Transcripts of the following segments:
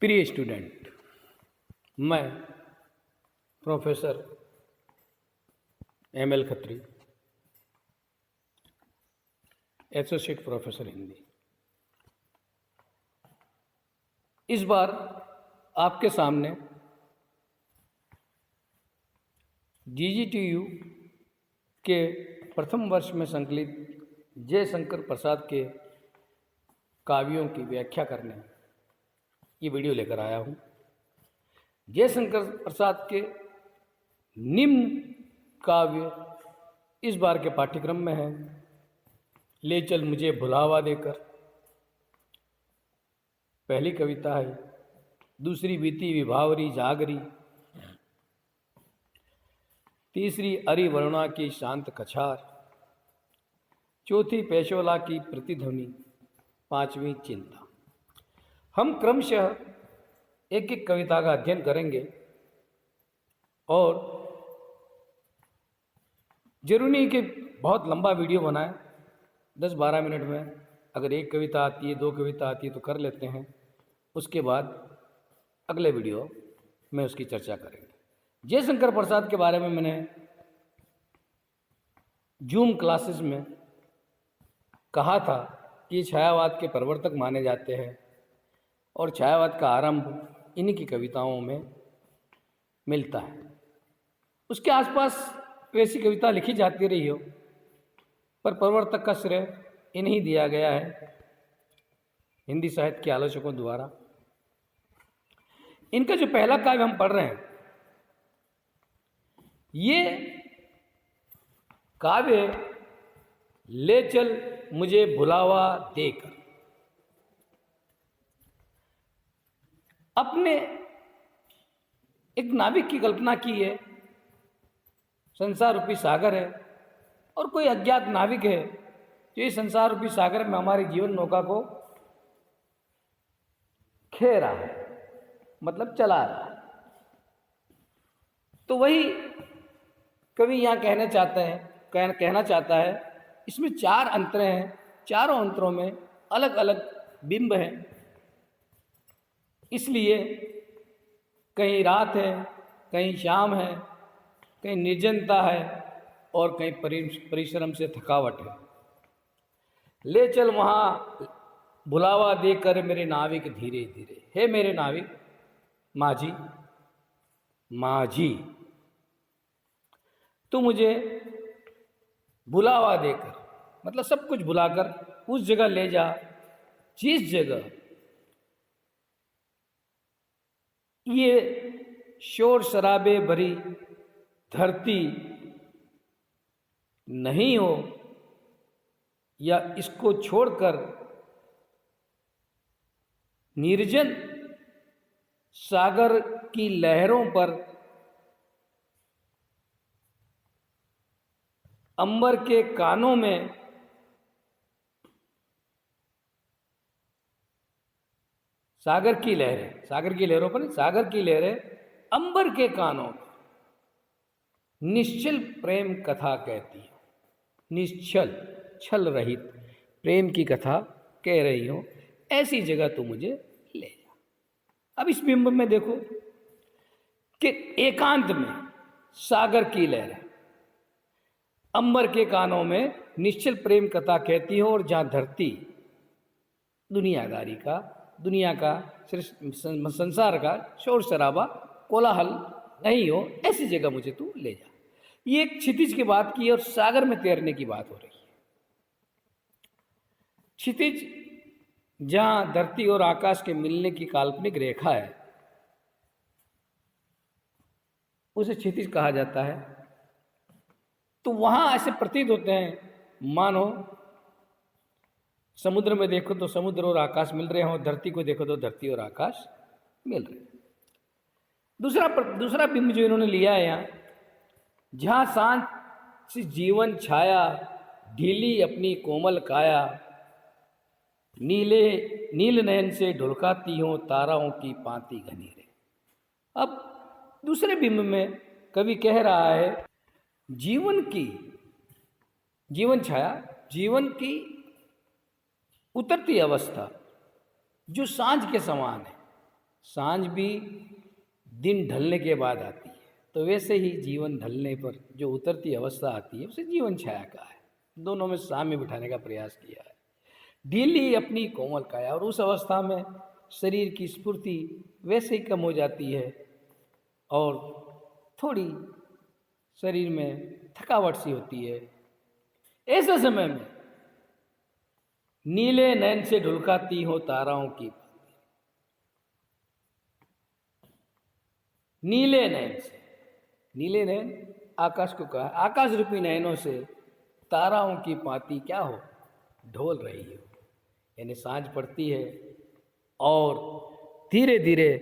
प्रिय स्टूडेंट, मैं professor M L Khatri, associate professor Hindi, इस बार आपके सामने जीजीटीयू के प्रथम वर्ष में संकलित जयशंकर प्रसाद के काव्यों की व्याख्या करने ये वीडियो लेकर आया हूँ। जयशंकर प्रसाद के निम्न काव्य इस बार के पाठ्यक्रम में है। ले चल मुझे भुलावा देकर पहली कविता है, दूसरी बीती विभावरी जागरी, तीसरी अरि वरुणा की शांत कछार, चौथी पेशोला की प्रतिध्वनि, पांचवी चिंता। हम क्रमशः एक एक कविता का अध्ययन करेंगे और जरूरी नहीं कि बहुत लंबा वीडियो बनाएं, 10-12 मिनट में अगर एक कविता आती है, दो कविता आती है तो कर लेते हैं। उसके बाद अगले वीडियो में उसकी चर्चा करेंगे। जयशंकर प्रसाद के बारे में मैंने जूम क्लासेस में कहा था कि ये छायावाद के प्रवर्तक माने जाते हैं और छायावाद का आरंभ इन्हीं की कविताओं में मिलता है। उसके आसपास वैसी कविता लिखी जाती रही हो, पर प्रवर्तक का श्रेय इन्हीं दिया गया है हिंदी साहित्य के आलोचकों द्वारा। इनका जो पहला काव्य हम पढ़ रहे हैं, ये काव्य ले चल मुझे भुलावा देकर अपने एक नाविक की कल्पना की है। संसार रूपी सागर है और कोई अज्ञात नाविक है जो इस संसार रूपी सागर में हमारी जीवन नौका को खे रहा है, मतलब चला रहा है। तो वही कवि यहाँ कहना चाहता है। इसमें 4 अंतरे हैं, चारों अंतरों में अलग अलग बिंब हैं। इसलिए कहीं रात है, कहीं शाम है, कहीं निर्जनता है और कहीं परिश्रम से थकावट है। ले चल वहाँ भुलावा देकर मेरे नाविक धीरे धीरे, हे मेरे नाविक माझी माझी, तू मुझे भुलावा देकर, मतलब सब कुछ भुलाकर उस जगह ले जा जिस जगह ये शोर शराबे भरी धरती नहीं हो, या इसको छोड़कर निर्जन सागर की लहरों पर अंबर के कानों में सागर की लहरों पर सागर की लहरें अंबर के कानों में निश्चल प्रेम कथा कहती है। निश्चल, छल रहित प्रेम की कथा कह रही हो, ऐसी जगह तू मुझे ले जा। अब इस बिंब में देखो कि एकांत में सागर की लहरें अंबर के कानों में निश्चल प्रेम कथा कहती हो, और जहाँ धरती दुनिया का संसार का शोर शराबा कोलाहल नहीं हो, ऐसी जगह मुझे तू ले जा। ये एक क्षितिज की बात की और सागर में तैरने की बात हो रही है। क्षितिज जहाँ धरती और आकाश के मिलने की काल्पनिक रेखा है, उसे क्षितिज कहा जाता है। तो वहाँ ऐसे प्रतीत होते हैं मानो समुद्र में देखो तो समुद्र और आकाश मिल रहे हों, धरती को देखो तो धरती और आकाश मिल रहे हैं। दूसरा बिंब जो इन्होंने लिया है यहाँ, जहाँ सांझ से जीवन छाया ढीली अपनी कोमल काया, नील नयन से ढुलकाती हो ताराओं की पांति घनी रे। अब दूसरे बिंब में कवि कह रहा है जीवन छाया, जीवन की उतरती अवस्था जो सांझ के समान है, सांझ भी दिन ढलने के बाद आती है, तो वैसे ही जीवन ढलने पर जो उतरती अवस्था आती है उसे जीवन छाया कहा है। दोनों में साम्य बिठाने का प्रयास किया है। ढीली अपनी कोमल काया, और उस अवस्था में शरीर की स्फूर्ति वैसे ही कम हो जाती है और थोड़ी शरीर में थकावट सी होती है। ऐसे समय में नीले नैन से ढुलकाती हो ताराओं की, नीले नैन से, नीले नैन आकाश को कहा, आकाश रूपी नैनों से ताराओं की पाती क्या हो, ढोल रही हो। यानी सांझ पड़ती है और धीरे धीरे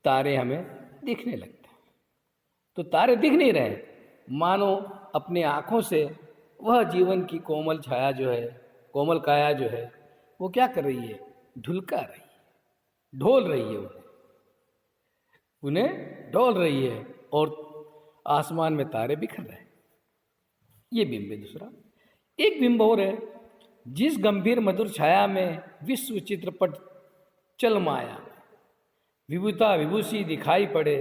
तारे हमें दिखने लगते हैं। तो तारे दिख नहीं रहे, मानो अपनी आँखों से वह जीवन की कोमल छाया जो है, कोमल काया जो है, वो क्या कर रही है, ढुलका रही है, ढोल रही है, उन्हें ढोल रही है और आसमान में तारे बिखर रहे हैं। ये बिंब है दूसरा। एक बिंब और है, जिस गंभीर मधुर छाया में विश्व चित्रपट चल माया, विभुता विभूषी दिखाई पड़े,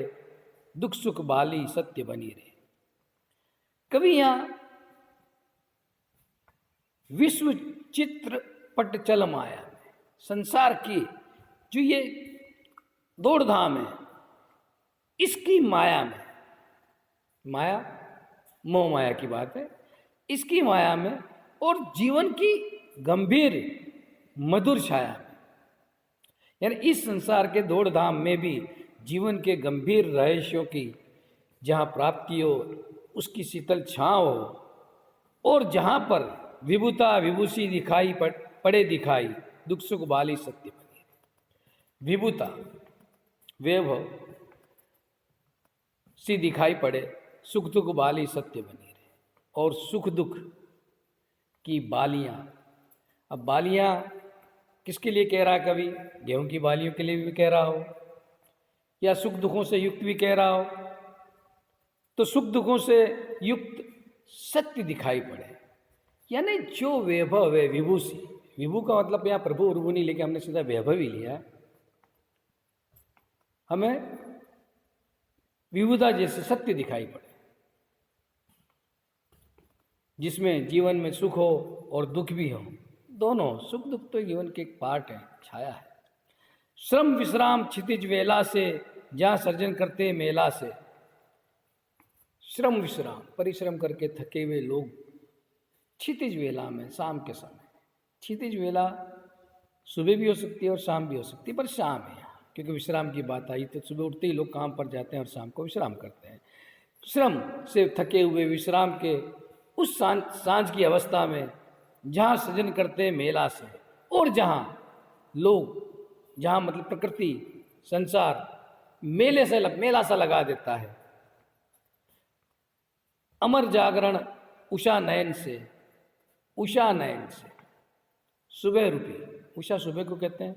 दुख सुख बाली सत्य बनी रहे। कभी यहाँ विश्व चित्रपट चल माया में, संसार की जो ये दौड़ धाम है, इसकी माया में, माया मोह माया की बात है, इसकी माया में और जीवन की गंभीर मधुर छाया में, यानी इस संसार के दौड़ धाम में भी जीवन के गंभीर रहस्यों की जहाँ प्राप्ति हो, उसकी शीतल छाँव हो, और जहाँ पर विभुता विभूषी दिखाई पड़े दिखाई, दुख सुख बाली सत्य बनी। विभुता वैभव सी दिखाई पड़े, सुख दुख बाली सत्य बनी रहे। और सुख दुख की बालियाँ, अब बालियाँ किसके लिए कह रहा है कवि, गेहूं की बालियों के लिए भी कह रहा हो या सुख दुखों से युक्त भी कह रहा हो, तो सुख दुखों से युक्त सत्य दिखाई पड़े, यानी जो वैभव है, विभूषी, विभू का मतलब यहाँ प्रभु उर्भु नहीं लेके हमने सीधा वैभव ही लिया, हमें विभुता जैसे सत्य दिखाई पड़े, जिसमें जीवन में सुख हो और दुख भी हो, दोनों, सुख दुख तो जीवन के एक पार्ट है, छाया है। श्रम विश्राम क्षितिज वेला से, जहाँ सर्जन करते मेला से, श्रम विश्राम, परिश्रम करके थके हुए लोग क्षितिज वेला में, शाम के समय, क्षितिज वेला सुबह भी हो सकती है और शाम भी हो सकती है, पर शाम है यहाँ, क्योंकि विश्राम की बात आई, तो सुबह उठते ही लोग काम पर जाते हैं और शाम को विश्राम करते हैं। श्रम से थके हुए विश्राम के उस सांझ की अवस्था में, जहाँ सृजन करते मेला से, और जहाँ लोग, जहाँ मतलब प्रकृति संसार मेले से मेला सा लगा देता है, अमर जागरण उषा नयन से, उषा नयन से, सुबह रूपी, उषा सुबह को कहते हैं,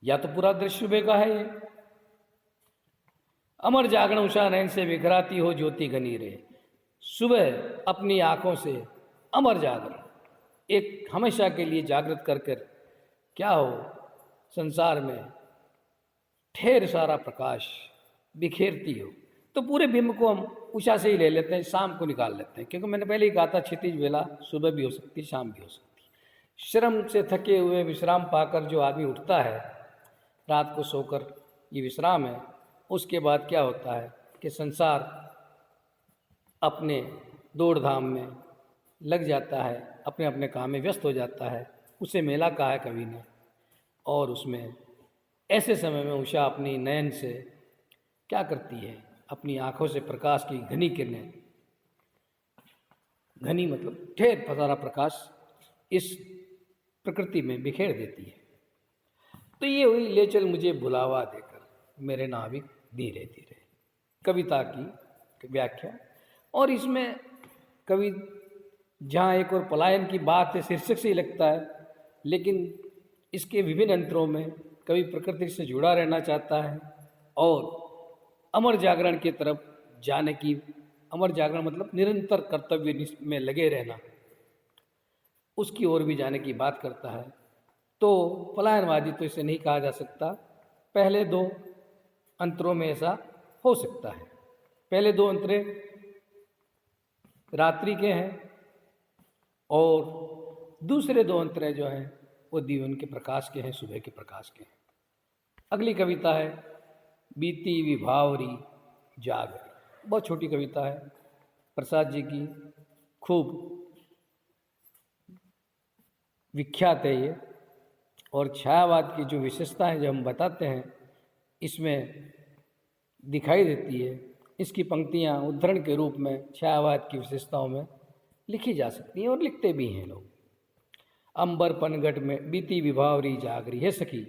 या तो पूरा दृश्य सुबह का है ये। अमर जागरण उषा नयन से विखराती हो ज्योति घनी रे, सुबह अपनी आंखों से अमर जागरण, एक हमेशा के लिए जागृत कर कर क्या हो, संसार में ढेर सारा प्रकाश बिखेरती हो। तो पूरे बिंब को हम उषा से ही ले लेते हैं, शाम को निकाल लेते हैं, क्योंकि मैंने पहले ही कहा था क्षितिज वेला सुबह भी हो सकती, शाम भी हो सकती। श्रम से थके हुए विश्राम पाकर जो आदमी उठता है, रात को सोकर, ये विश्राम है, उसके बाद क्या होता है कि संसार अपने दौड़ धाम में लग जाता है, अपने अपने काम में व्यस्त हो जाता है, उसे मेला कहा है कवि ने। और उसमें ऐसे समय में उषा अपनी नयन से क्या करती है, अपनी आँखों से प्रकाश की घनी किरणें, घनी मतलब ढेर सारा प्रकाश इस प्रकृति में बिखेर देती है। तो ये हुई ले चल मुझे बुलावा देकर मेरे नाविक धीरे धीरे, कविता की व्याख्या। और इसमें कवि जहाँ एक और पलायन की बात है, शीर्षक से ही लगता है, लेकिन इसके विभिन्न अंतरों में कवि प्रकृति से जुड़ा रहना चाहता है और अमर जागरण की तरफ जाने की, अमर जागरण मतलब निरंतर कर्तव्य में लगे रहना, उसकी ओर भी जाने की बात करता है। तो पलायनवादी तो इसे नहीं कहा जा सकता। पहले दो अंतरों में ऐसा हो सकता है। पहले दो अंतरे रात्रि के हैं और दूसरे दो अंतरे जो हैं वो जीवन के प्रकाश के हैं, सुबह के प्रकाश के हैं। अगली कविता है बीती विभावरी जागरी। बहुत छोटी कविता है, प्रसाद जी की, खूब विख्यात है ये। और छायावाद की जो विशेषताएं जो हम बताते हैं इसमें दिखाई देती है। इसकी पंक्तियां उद्धरण के रूप में छायावाद की विशेषताओं में लिखी जा सकती हैं और लिखते भी हैं लोग। अंबर पनघट में बीती विभावरी जागरी है सखी।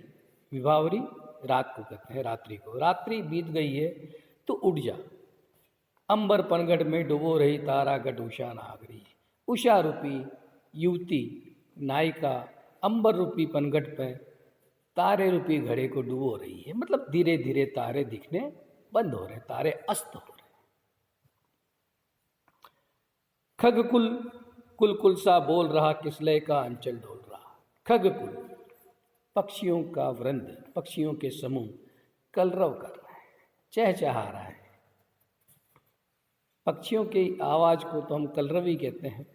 विभावरी रात को कहते हैं, रात्रि को। रात्रि बीत गई है तो उठ जा। अंबर पनघट में डुबो रही तारा गट उषा नागरी। उषा रूपी युवती नायिका अंबर रूपी पनघट पे तारे रूपी घड़े को डुबो रही है। मतलब धीरे धीरे तारे दिखने बंद हो रहे, तारे अस्त हो रहे। खगकुल कुल कुल सा बोल रहा, किसलय का अंचल डोल रहा। खगकुल पक्षियों का वृंद, पक्षियों के समूह कलरव कर रहा है, चहचहा रहा है। पक्षियों की आवाज को तो हम कलरवी कहते हैं।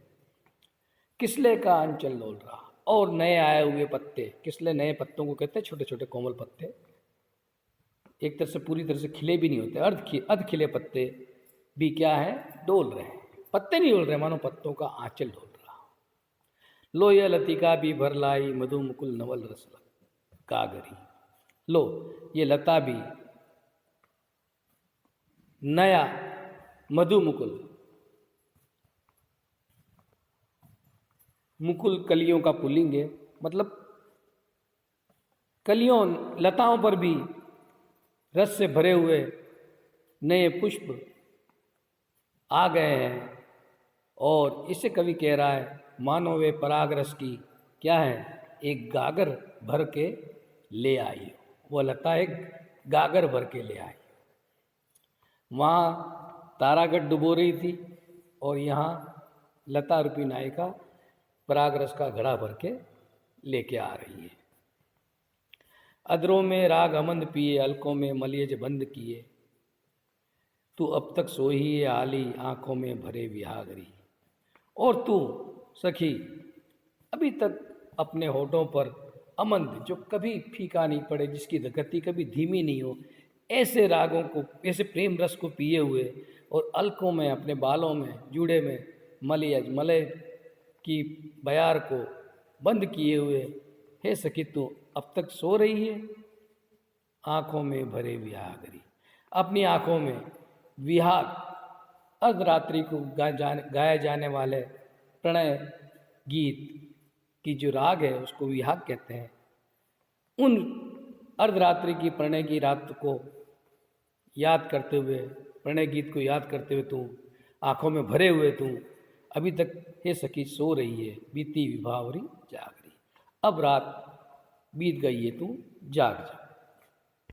किसले का अंचल डोल रहा, और नए आए हुए पत्ते, किसले नए पत्तों को कहते हैं, छोटे छोटे कोमल पत्ते, एक तरह से पूरी तरह से खिले भी नहीं होते, अर्ध खिले पत्ते भी क्या है, डोल रहे हैं। पत्ते नहीं डोल रहे, मानो पत्तों का आंचल डोल रहा। लो यह लतिका भी भर लाई, मधु मुकुल नवल रस गागरी। लो ये लता भी नया मधु मुकुल, मुकुल कलियों का पुल्लिंग है, मतलब कलियों लताओं पर भी रस से भरे हुए नए पुष्प आ गए हैं। और इससे कवि कह रहा है मानो वे पराग रस की क्या है, एक गागर भर के ले आई। वो लता एक गागर भर के ले आई। वहाँ तारागढ़ डुबो रही थी और यहाँ लता रूपी नायिका पराग रस का घड़ा भर के लेके आ रही है। अदरों में राग अमंद पिए, अलकों में मलियज बंद किए, तू अब तक सोही है आली, आंखों में भरे विहागरी। और तू सखी अभी तक अपने होठों पर अमंद, जो कभी फीका नहीं पड़े, जिसकी गति कभी धीमी नहीं हो, ऐसे रागों को, ऐसे प्रेम रस को पिए हुए, और अलकों में, अपने बालों में, जूड़े में मलियज, मलय की बयार को बंद किए हुए, हे सखी तू अब तक सो रही है। आँखों में भरे विहागरी, अपनी आँखों में विहाग, अर्धरात्रि को गाए जाने वाले प्रणय गीत की जो राग है उसको विहाग कहते हैं। उन अर्धरात्रि की प्रणय की रात को याद करते हुए, प्रणय गीत को याद करते हुए तू आँखों में भरे हुए तू अभी तक हे सखी सो रही है। बीती विभावरी जागरी, अब रात बीत गई है, तू जाग जा।